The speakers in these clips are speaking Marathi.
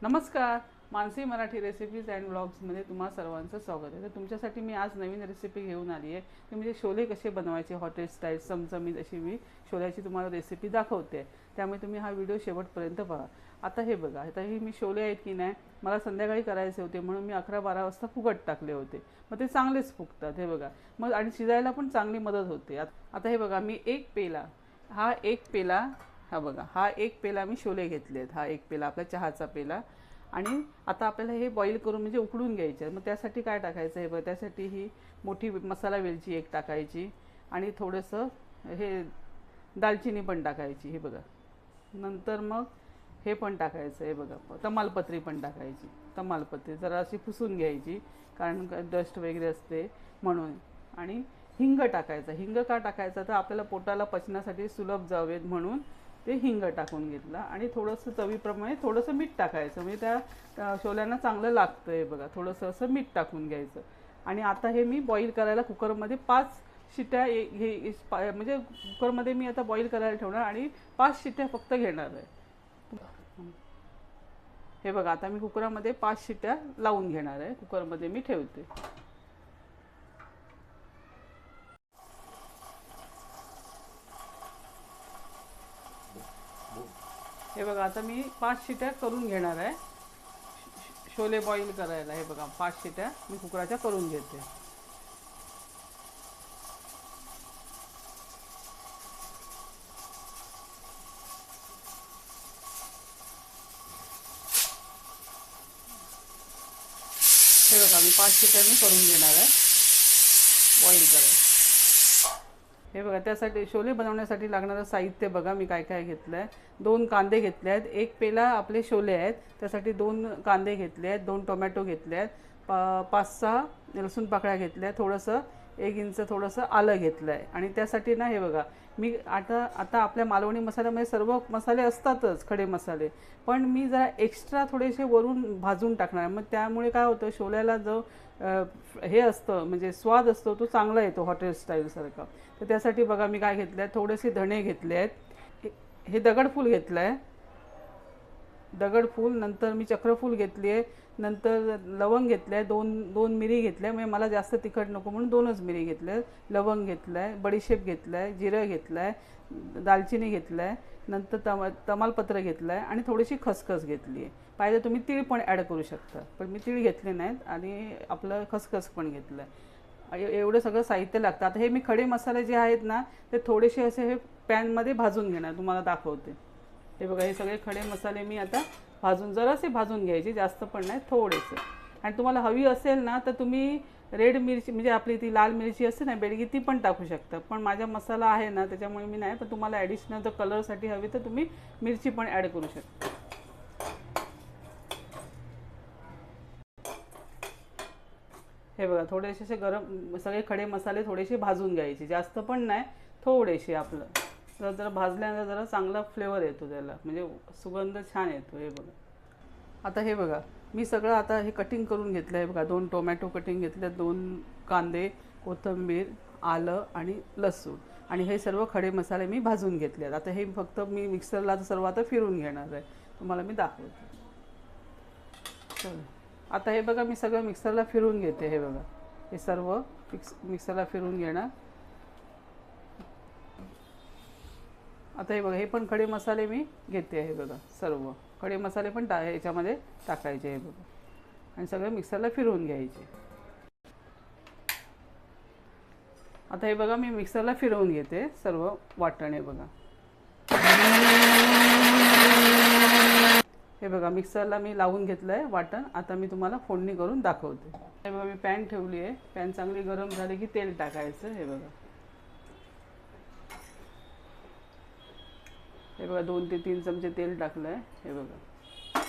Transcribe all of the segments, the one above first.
नमस्कार. मानसी मराठी रेसिपीज अँड व्लॉग्समध्ये तुम्हा सर्वांचं स्वागत आहे. तर तुमच्यासाठी मी आज नवीन रेसिपी घेऊन आली आहे. ती म्हणजे छोले कसे बनवायचे हॉटेल स्टाईल चमचमीत अशी मी छोल्याची तुम्हाला रेसिपी दाखवते. त्यामुळे तुम्ही हा व्हिडिओ शेवटपर्यंत पहा. आता हे बघा, आता हे मी छोले आहेत की नाही, मला संध्याकाळी करायचे होते म्हणून मी 11-12 वाजता फुगट टाकले होते. मग ते चांगलेच फुगतात हे बघा. मग आणि शिजायला पण चांगली मदत होते. आता हे बघा, मी एक पेला हा बघा, हा एक पेला मी छोले घेतले आहेत. हा एक पेला आपला चहाचा पेला. आणि आता आपल्याला हे बॉईल करून म्हणजे उकडून घ्यायचे आहे. मग त्यासाठी काय टाकायचं आहे बघा, त्यासाठी ही मोठी मसाला वेलची एक टाकायची आणि थोडंसं हे दालचिनी पण टाकायची हे बघा. नंतर मग हे पण टाकायचं आहे बघा, तमालपत्री पण टाकायची. तमालपत्री जरा अशी पुसून घ्यायची कारण डस्ट वगैरे असते म्हणून. आणि हिंग टाकायचा. हिंग का टाकायचा तर आपल्याला पोटाला पचण्यासाठी सुलभ जावेत म्हणून ते हिंग टाकून घेतला. आणि थोडंसं चवीप्रमाणे थोडंसं मीठ टाकायचं म्हणजे त्या छोल्यांना चांगलं लागतं आहे बघा. थोडंसं असं मीठ टाकून घ्यायचं. आणि आता हे मी बॉईल करायला कुकरमध्ये 5 शिट्या म्हणजे कुकरमध्ये मी आता बॉईल करायला ठेवणार आणि 5 शिट्या फक्त घेणार आहे. हे बघा, आता मी कुकरमध्ये 5 शिट्या लावून घेणार आहे. कुकरमध्ये मी ठेवते. हे बघा, आता मी 5 शिट्या करून घेणार आहे छोले बॉईल करायला. हे बघा, 5 शिट्या मी कुकराच्या करून घेते. हे बघा, मी 5 शिट्या मी करून घेणार आहे बॉईल करायला. हे बघा, त्यासाठी छोले बनवण्यासाठी लागणारं साहित्य बघा मी काय काय घेतलं आहे. 2 कांदे घेतले आहेत. एक पेला आपले छोले आहेत त्यासाठी 2 कांदे घेतले आहेत. 2 टोमॅटो घेतले आहेत. 5-6 लसूण पाकळ्या घेतल्या. थोडंसं 1 इंच थोडंसं आलं घेतलं आहे. आणि त्यासाठी ना हे बघा, मी आता आपल्या मालवणी मसाल्यामध्ये सर्व मसाले असतातच खडे मसाले, पण मी जरा एक्स्ट्रा थोडेसे वरून भाजून टाकणार. मग त्यामुळे काय होतं, छोल्याला जो हे असतं म्हणजे स्वाद असतो तो चांगला येतो हॉटेल स्टाईलसारखा. तर त्यासाठी बघा मी काय घेतलं आहे, थोडेसे धणे घेतले आहेत. हे दगडफूल घेतलं आहे, दगडफूल. नंतर मी चक्रफूल घेतली आहे. नंतर लवंग घेतलं आहे. दोन मिरी घेतल्या, म्हणजे मला जास्त तिखट नको म्हणून 2च मिरी घेतल्या. लवंग घेतलं आहे, बडीशेप घेतलं आहे, जिरं घेतलं आहे, दालचिनी घेतलं आहे. नंतर तमालपत्र घेतलं आहे आणि थोडीशी खसखस घेतली आहे. पाहिजे तुम्ही तीळ पण ॲड करू शकता, पण मी तीळ घेतले नाहीत. आणि आपलं खसखस पण घेतलं आहे. एवढं सगळं साहित्य लागतं. आता हे मी खडे मसाले जे आहेत ना, ते थोडेसे असे हे पॅनमध्ये भाजून घेणार, तुम्हाला दाखवते. हे बघा, हे सगळे खडे मसाले मी आता जरासे भाजून घ्यायचे, जास्त पण नाही, थोडेसे. आणि तुम्हाला हवी असेल ना तर तुम्ही रेड मिरची म्हणजे आपली ती लाल मिरची असते ना बेडगी, ती पण टाकू शकता. पण माझा मसाला आहे ना त्याच्यामुळे मी नाही. पण तुम्हाला ॲडिशनल जर कलरसाठी हवी तर तुम्ही मिरची पण ॲड करू शकता. हे बघा, थोडेसे असे गरम सगळे खडे मसाले थोडेसे भाजून घ्यायचे, जास्त पण नाही, थोडेसे. आपलं जरा भाजल्यानंतर जरा चांगला फ्लेवर येतो त्याला, म्हणजे सुगंध छान येतो. हे बघा, आता हे बघा मी सगळं आता हे कटिंग करून घेतलं आहे बघा. 2 टोमॅटो कटिंग घेतले, 2 कांदे, कोथिंबीर, आलं आणि लसूण. आणि हे सर्व खडे मसाले मी भाजून घेतले आहेत. आता हे फक्त मी मिक्सरला सर्व आता फिरून घेणार आहे, तुम्हाला मी दाखवते. चला, आता हे बघा मी सगळं मिक्सरला फिरून घेते. हे बघा, हे सर्व मिक्सरला फिरून घेणार. आता हे बघा, हे पण खडे मसाले मी घेते. हे बघा, सर्व खडे मसाले पण ह्याच्यामध्ये टाकायचे. हे बघा, आणि सगळं मिक्सरला फिरवून घ्यायचे. आता हे बघा मी मिक्सरला फिरवून घेते सर्व वाटण. हे बघा, हे बघा मिक्सरला मी लावून घेतलं आहे वाटण. आता मी तुम्हाला फोडणी करून दाखवते. हे बघा, मी पॅन ठेवली आहे. पॅन चांगली गरम झाली की तेल टाकायचं. हे बघा, हे बघा 2 ते 3 चमचे तेल टाकलं आहे. हे बघा,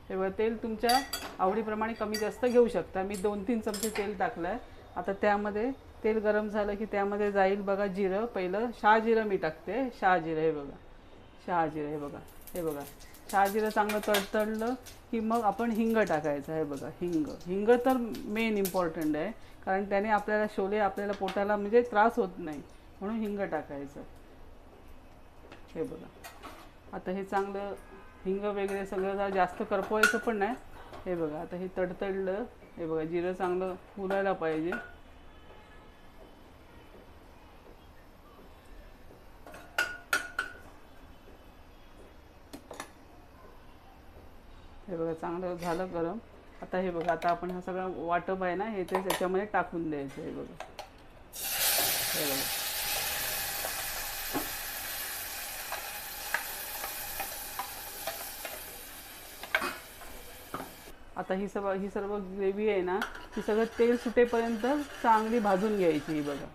हे बघा, तेल तुमच्या आवडीप्रमाणे कमी जास्त घेऊ शकता. मी 2-3 चमचे तेल टाकलं आहे. आता त्यामध्ये तेल गरम झालं की त्यामध्ये जाईल बघा जिरं. पहिलं शहाजिरं मी टाकते. शहाजिरं, हे बघा, शहाजिरं. हे बघा, शहाजिरं चांगलं तडतडलं की मग आपण हिंग टाकायचं. हे बघा, हिंग तर मेन इम्पॉर्टंट आहे, कारण त्याने आपल्याला छोले आपल्याला पोटाला म्हणजे त्रास होत नाही म्हणून हिंग टाकायचं. हे बघा, आता हे चांगलं हिंग वगैरे सगळं जरा जास्त करपवायचं पण नाही. हे बघा आता हे तडतडलं. हे बघा जिरं चांगलं फुलायला पाहिजे. हे बघा चांगलं झालं गरम. आता हे बघा आता आपण हा सगळं वाटप आहे ना हे ते त्याच्यामध्ये टाकून द्यायचं. हे बघा हे बघा आता ही सर्व ग्रेव्ही आहे ना ही सगळं तेल सुटेपर्यंत चांगली भाजून घ्यायची. ही बघा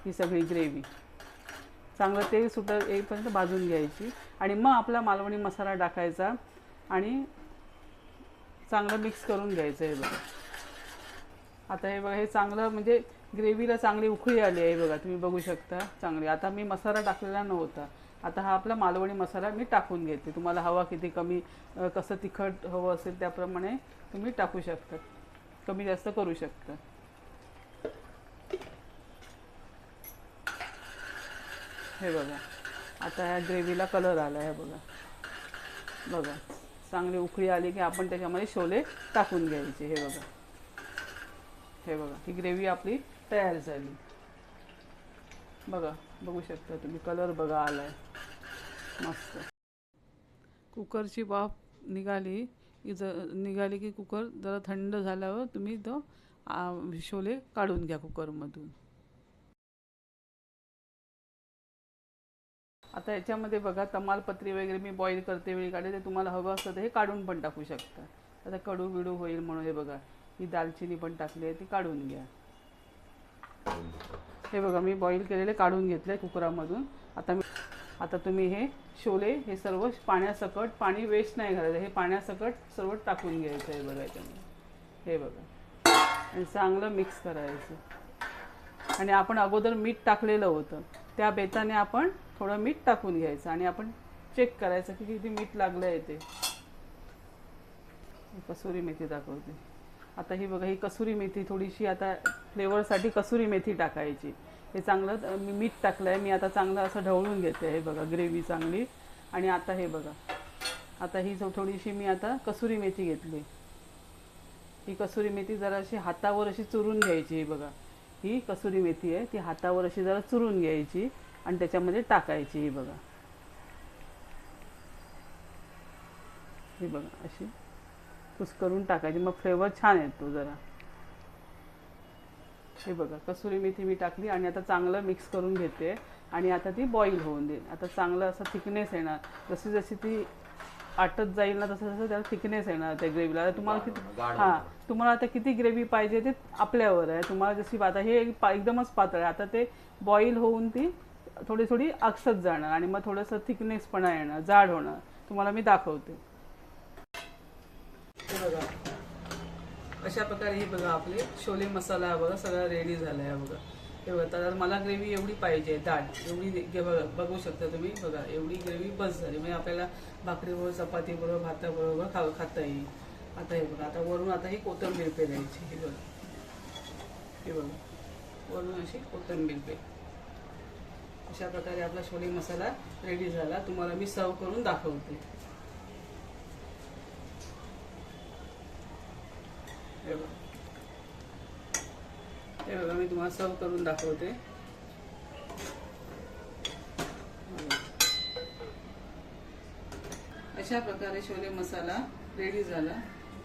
ही सगळी ग्रेव्ही चांगलं तेल येईपर्यंत भाजून घ्यायची आणि मग आपला मालवणी मसाला टाकायचा आणि चांगलं मिक्स करून घ्यायचं. हे बघा आता हे बघा हे चांगलं म्हणजे ग्रेव्हीला चांगली उकळी आली आहे. बघा तुम्ही बघू शकता चांगली. आता मी मसाला टाकलेला नव्हता. आता हा आपला मालवणी मसाला मी टाकून घेते. तुम्हाला हवा किती कमी कसं तिखट हवं असेल त्याप्रमाणे तुम्ही टाकू शकता, कमी जास्त करू शकता. हे बघा आता ह्या ग्रेव्हीला कलर आला आहे. बघा चांगली उकळी आली की आपण त्याच्यामध्ये छोले टाकून घ्यायचे. हे बघा ही ग्रेव्ही आपली तयार झाली. बघू शकता तुम्ही कलर बघा आलाय मस्त. कुकरची वाफ निघाली की कुकर जरा थंड झाल्यावर तुम्ही तो छोले काढून घ्या कुकरमधून. आता याच्यामध्ये बघा तमालपत्री वगैरे मी बॉईल करते वेळी काढते, ते तुम्हाला हवं असतं तर हे काढून पण टाकू शकता. आता कडू बिडू होईल म्हणून हे बघा ही दालचिनी पण टाकली आहे ती काढून घ्या. हे बघा मी बॉईल केलेले काढून घेतले कुकरामधून. आता तुम्ही हे छोले हे सर्व पाण्यासकट, पाणी वेस्ट नाही घालायचं, हे पाण्यासकट सर्व टाकून घ्यायचं. हे बघा याच्यामध्ये हे बघा आणि चांगलं मिक्स करायचं. आणि आपण अगोदर मीठ टाकलेलं होतं त्या बेताने आपण थोडं मीठ टाकून घ्यायचं आणि आपण चेक करायचं की किती मीठ लागलं आहे ते. कसुरी मेथी दाखवते. आता ही बघा ही कसुरी मेथी थोडीशी आता फ्लेवरसाठी कसुरी मेथी टाकायची. हे चांगलं मी मीठ टाकलं आहे, मी आता चांगलं असं ढवळून घेते. हे बघा ग्रेव्ही चांगली. आणि आता हे बघा आता ही थोडीशी मी आता कसुरी मेथी घेतली. ही कसुरी मेथी जराशी हातावर अशी चुरून घ्यायची. ही बघा ही कसुरी मेथी आहे ती हातावर अशी जरा चुरून घ्यायची आणि त्याच्यामध्ये टाकायची. ही बघा ही बघा अशी कुस्करून टाकायची, मग फ्लेवर छान येतो जरा. हे बघा कसुरी मेथी मी टाकली आणि आता चांगलं मिक्स करून घेते आणि आता ती बॉईल होऊन देईल. आता चांगलं असं थिकनेस येणार, जशी जशी ती आटत जाईल ना तसं तसं त्याला थिकनेस येणार त्या ग्रेव्हीला. तुम्हाला किती तुम्हाला आता किती ग्रेव्ही पाहिजे ते आपल्यावर आहे. तुम्हाला जशी आता हे एकदमच पातळ आहे, आता ते बॉईल होऊन ती थोडी थोडी आकसत जाणार आणि मग थोडंसं थिकनेसपणा येणार, जाड होणार. तुम्हाला मी दाखवते. हे बघा अशा प्रकारे हे बघा आपले छोले मसाला बघा सगळा रेडी झाला आहे. बघा हे बघा तर मला ग्रेव्ही एवढी पाहिजे दाट, एवढी बघू शकता तुम्ही. बघा एवढी ग्रेव्ही बस झाली म्हणजे आपल्याला भाकरीबरोबर चपातीबरोबर भाताबरोबर खाता येईल. आता हे बघा आता वरून आता ही कोथिंबीर पेरायची. हे बघा वरून अशी कोथिंबीर पे. अशा प्रकारे आपला छोले मसाला रेडी झाला. तुम्हाला मी सर्व करून दाखवते. हे बघा मी तुम्हाला सर्व करून दाखवते. अशा प्रकारे छोले मसाला रेडी झाला.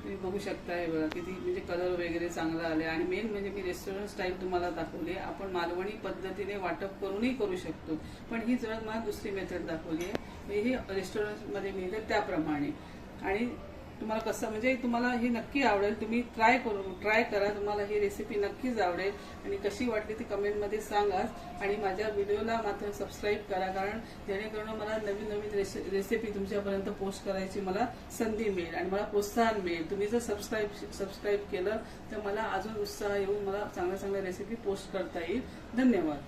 तुम्ही बघू शकता. हे बघा किती म्हणजे कलर वगैरे चांगला आले आणि मेन म्हणजे मी रेस्टॉरंट स्टाईल तुम्हाला दाखवली. आपण मालवणी पद्धतीने वाटप करूनही करू शकतो, पण ही जरा मला दुसरी मेथड दाखवली आहे. ही रेस्टॉरंटमध्ये मिळते त्याप्रमाणे. आणि तुम्हाला कसं म्हणजे तुम्हाला हे नक्की आवडेल. तुम्ही ट्राय करा. तुम्हाला ही रेसिपी नक्कीच आवडेल आणि कशी वाटली ती कमेंटमध्ये सांगा. आणि माझ्या व्हिडिओला मात्र सबस्क्राईब करा, कारण जेणेकरून मला नवीन नवीन रेसिपी तुमच्यापर्यंत पोस्ट करायची मला संधी मिळेल आणि मला प्रोत्साहन मिळेल. तुम्ही जर सबस्क्राईब केलं तर मला अजून उत्साह येऊन मला चांगल्या चांगल्या रेसिपी पोस्ट करता येईल. धन्यवाद.